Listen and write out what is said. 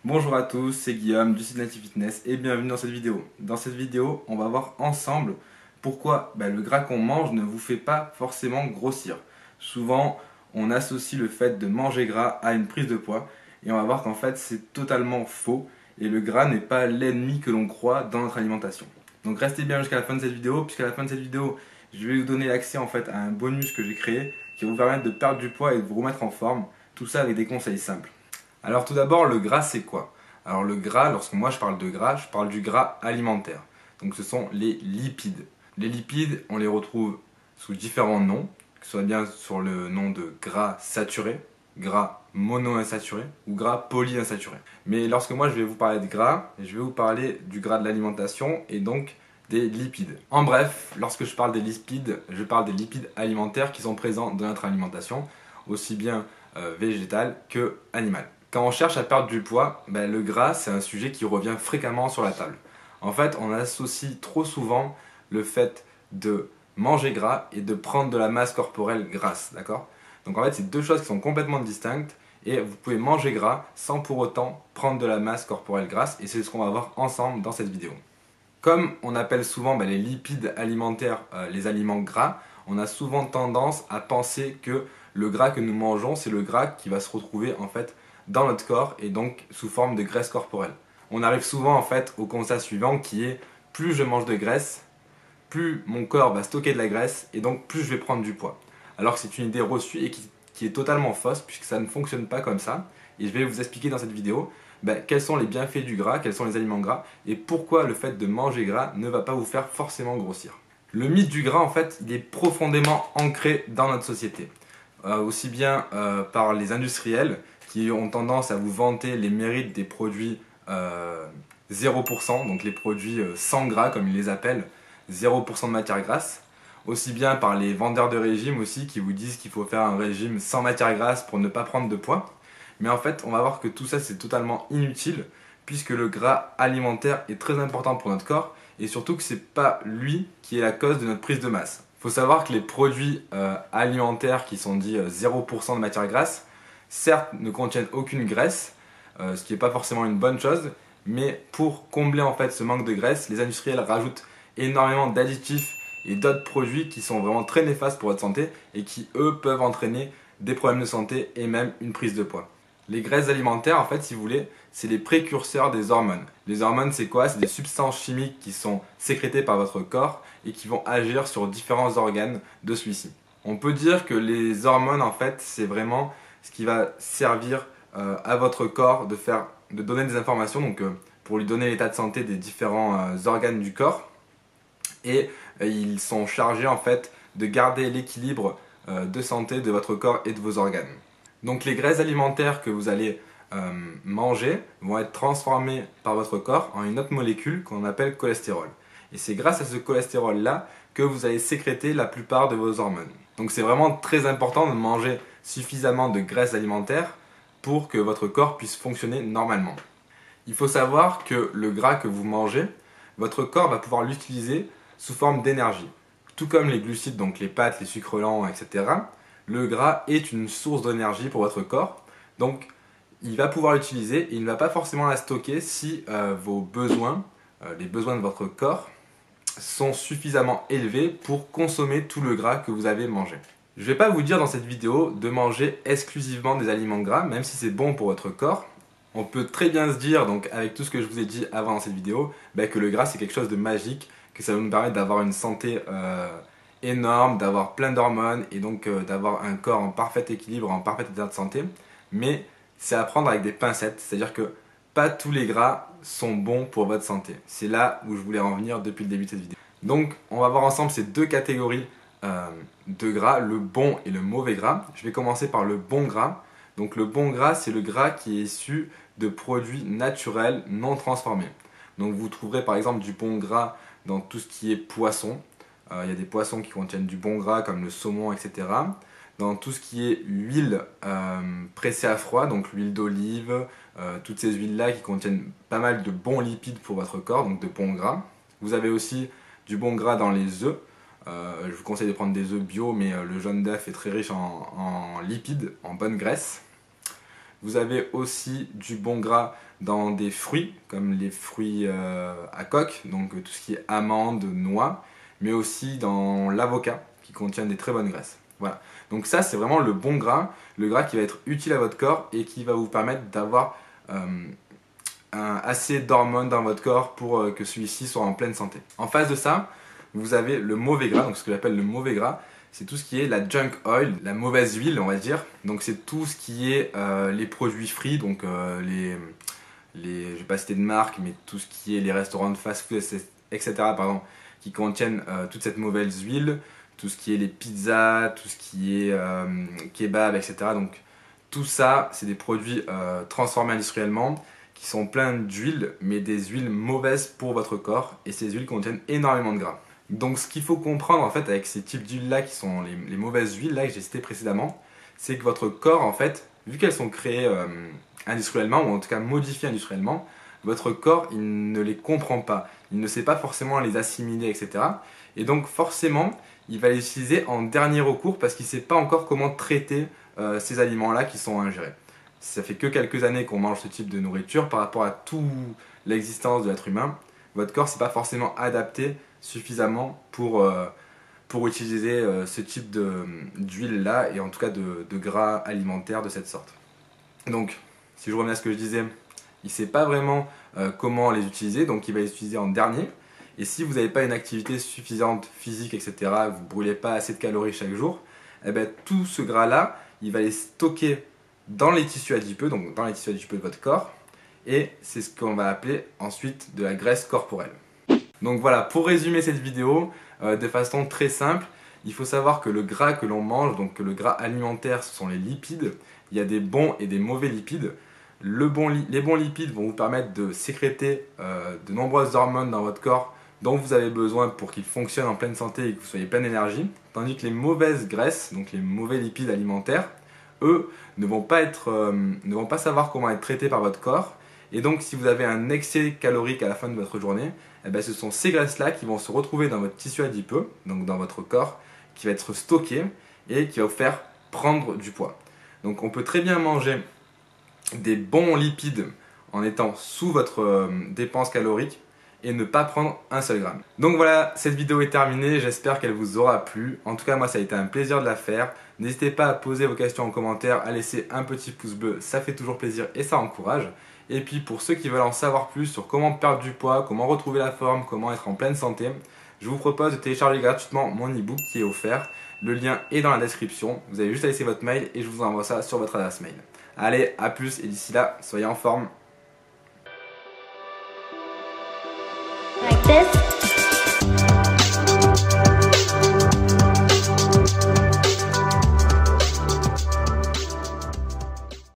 Bonjour à tous, c'est Guillaume du site Native Fitness et bienvenue dans cette vidéo. Dans cette vidéo, on va voir ensemble pourquoi le gras qu'on mange ne vous fait pas forcément grossir. Souvent, on associe le fait de manger gras à une prise de poids et on va voir qu'en fait c'est totalement faux et le gras n'est pas l'ennemi que l'on croit dans notre alimentation. Donc restez bien jusqu'à la fin de cette vidéo puisqu'à la fin de cette vidéo, je vais vous donner accès en fait à un bonus que j'ai créé qui va vous permettre de perdre du poids et de vous remettre en forme. Tout ça avec des conseils simples. Alors tout d'abord, le gras c'est quoi? Alors le gras, lorsque moi je parle de gras, je parle du gras alimentaire. Donc ce sont les lipides. Les lipides, on les retrouve sous différents noms, que ce soit bien sur le nom de gras saturé, gras monoinsaturé ou gras polyinsaturé. Mais lorsque moi je vais vous parler de gras, je vais vous parler du gras de l'alimentation et donc des lipides. En bref, lorsque je parle des lipides, je parle des lipides alimentaires qui sont présents dans notre alimentation, aussi bien végétale que animale. Quand on cherche à perdre du poids, le gras c'est un sujet qui revient fréquemment sur la table. En fait, on associe trop souvent le fait de manger gras et de prendre de la masse corporelle grasse, d'accord? Donc en fait, c'est deux choses qui sont complètement distinctes et vous pouvez manger gras sans pour autant prendre de la masse corporelle grasse et c'est ce qu'on va voir ensemble dans cette vidéo. Comme on appelle souvent les lipides alimentaires les aliments gras, on a souvent tendance à penser que le gras que nous mangeons, c'est le gras qui va se retrouver en fait dans notre corps et donc sous forme de graisse corporelle. On arrive souvent en fait au constat suivant qui est plus je mange de graisse, plus mon corps va stocker de la graisse et donc plus je vais prendre du poids. Alors que c'est une idée reçue et qui est totalement fausse puisque ça ne fonctionne pas comme ça. Et je vais vous expliquer dans cette vidéo quels sont les bienfaits du gras, quels sont les aliments gras et pourquoi le fait de manger gras ne va pas vous faire forcément grossir. Le mythe du gras en fait il est profondément ancré dans notre société. Aussi bien par les industriels qui ont tendance à vous vanter les mérites des produits 0%, donc les produits sans gras comme ils les appellent, 0% de matière grasse, aussi bien par les vendeurs de régime aussi qui vous disent qu'il faut faire un régime sans matière grasse pour ne pas prendre de poids. Mais en fait, on va voir que tout ça c'est totalement inutile puisque le gras alimentaire est très important pour notre corps et surtout que c'est pas lui qui est la cause de notre prise de masse. Il faut savoir que les produits alimentaires qui sont dits 0% de matière grasse, certes ne contiennent aucune graisse, ce qui n'est pas forcément une bonne chose, mais pour combler en fait ce manque de graisse, les industriels rajoutent énormément d'additifs et d'autres produits qui sont vraiment très néfastes pour votre santé et qui eux peuvent entraîner des problèmes de santé et même une prise de poids. Les graisses alimentaires, en fait, si vous voulez, c'est les précurseurs des hormones. Les hormones, c'est quoi? C'est des substances chimiques qui sont sécrétées par votre corps et qui vont agir sur différents organes de celui-ci. On peut dire que les hormones, en fait, c'est vraiment ce qui va servir à votre corps de donner des informations, donc pour lui donner l'état de santé des différents organes du corps. Et ils sont chargés, en fait, de garder l'équilibre de santé de votre corps et de vos organes. Donc les graisses alimentaires que vous allez manger vont être transformées par votre corps en une autre molécule qu'on appelle cholestérol. Et c'est grâce à ce cholestérol-là que vous allez sécréter la plupart de vos hormones. Donc c'est vraiment très important de manger suffisamment de graisses alimentaires pour que votre corps puisse fonctionner normalement. Il faut savoir que le gras que vous mangez, votre corps va pouvoir l'utiliser sous forme d'énergie. Tout comme les glucides, donc les pâtes, les sucres lents, etc., le gras est une source d'énergie pour votre corps. Donc, il va pouvoir l'utiliser et il ne va pas forcément la stocker si vos besoins, les besoins de votre corps, sont suffisamment élevés pour consommer tout le gras que vous avez mangé. Je ne vais pas vous dire dans cette vidéo de manger exclusivement des aliments gras, même si c'est bon pour votre corps. On peut très bien se dire, donc avec tout ce que je vous ai dit avant dans cette vidéo, que le gras c'est quelque chose de magique, que ça va nous permettre d'avoir une santé énorme, d'avoir plein d'hormones et donc d'avoir un corps en parfait équilibre, en parfait état de santé. Mais c'est à prendre avec des pincettes, c'est-à-dire que pas tous les gras sont bons pour votre santé. C'est là où je voulais en venir depuis le début de cette vidéo. Donc on va voir ensemble ces deux catégories de gras, le bon et le mauvais gras. Je vais commencer par le bon gras. Donc le bon gras, c'est le gras qui est issu de produits naturels non transformés. Donc vous trouverez par exemple du bon gras dans tout ce qui est poisson. Il y a des poissons qui contiennent du bon gras comme le saumon, etc. Dans tout ce qui est huile pressée à froid, donc l'huile d'olive, toutes ces huiles-là qui contiennent pas mal de bons lipides pour votre corps, donc de bons gras. Vous avez aussi du bon gras dans les œufs. Je vous conseille de prendre des œufs bio, mais le jaune d'œuf est très riche en lipides, en bonne graisse. Vous avez aussi du bon gras dans des fruits, comme les fruits à coque, donc tout ce qui est amandes, noix, mais aussi dans l'avocat, qui contient des très bonnes graisses. Voilà. Donc ça, c'est vraiment le bon gras, le gras qui va être utile à votre corps et qui va vous permettre d'avoir assez d'hormones dans votre corps pour que celui-ci soit en pleine santé. En face de ça, vous avez le mauvais gras, donc ce que j'appelle le mauvais gras, c'est tout ce qui est la junk oil, la mauvaise huile, on va dire. Donc c'est tout ce qui est les produits frits, donc je vais pas citer de marque, mais tout ce qui est les restaurants de fast-food, etc. pardon, qui contiennent toute cette mauvaise huile, tout ce qui est les pizzas, tout ce qui est kebab, etc. Donc tout ça, c'est des produits transformés industriellement qui sont pleins d'huile, mais des huiles mauvaises pour votre corps, et ces huiles contiennent énormément de gras. Donc ce qu'il faut comprendre en fait avec ces types d'huiles là qui sont les mauvaises huiles là que j'ai citées précédemment, c'est que votre corps en fait, vu qu'elles sont créées industriellement, ou en tout cas modifiées industriellement, votre corps il ne les comprend pas, il ne sait pas forcément les assimiler, etc. Et donc forcément, il va les utiliser en dernier recours parce qu'il ne sait pas encore comment traiter ces aliments là qui sont ingérés. Ça fait que quelques années qu'on mange ce type de nourriture par rapport à toute l'existence de l'être humain. Votre corps ne s'est pas forcément adapté suffisamment pour utiliser ce type d'huile là et en tout cas de gras alimentaires de cette sorte. Donc, si je reviens à ce que je disais, il ne sait pas vraiment comment les utiliser, donc il va les utiliser en dernier. Et si vous n'avez pas une activité suffisante physique, etc., vous ne brûlez pas assez de calories chaque jour, eh bien, tout ce gras là, il va les stocker dans les tissus adipeux, donc dans les tissus adipeux de votre corps, et c'est ce qu'on va appeler ensuite de la graisse corporelle. Donc voilà, pour résumer cette vidéo, de façon très simple, il faut savoir que le gras que l'on mange, donc que le gras alimentaire, ce sont les lipides. Il y a des bons et des mauvais lipides. Les bons lipides vont vous permettre de sécréter de nombreuses hormones dans votre corps dont vous avez besoin pour qu'ils fonctionnent en pleine santé et que vous soyez pleine d'énergie. Tandis que les mauvaises graisses, donc les mauvais lipides alimentaires, eux ne vont pas savoir comment être traités par votre corps. Et donc si vous avez un excès calorique à la fin de votre journée, eh bien, ce sont ces graisses-là qui vont se retrouver dans votre tissu adipeux, donc dans votre corps, qui va être stocké et qui va vous faire prendre du poids. Donc on peut très bien manger des bons lipides en étant sous votre dépense calorique et ne pas prendre un seul gramme. Donc voilà, cette vidéo est terminée, j'espère qu'elle vous aura plu. En tout cas, moi ça a été un plaisir de la faire. N'hésitez pas à poser vos questions en commentaire, à laisser un petit pouce bleu, ça fait toujours plaisir et ça encourage. Et puis pour ceux qui veulent en savoir plus sur comment perdre du poids, comment retrouver la forme, comment être en pleine santé, je vous propose de télécharger gratuitement mon e-book qui est offert. Le lien est dans la description, vous avez juste à laisser votre mail et je vous envoie ça sur votre adresse mail. Allez, à plus et d'ici là, soyez en forme. Like this.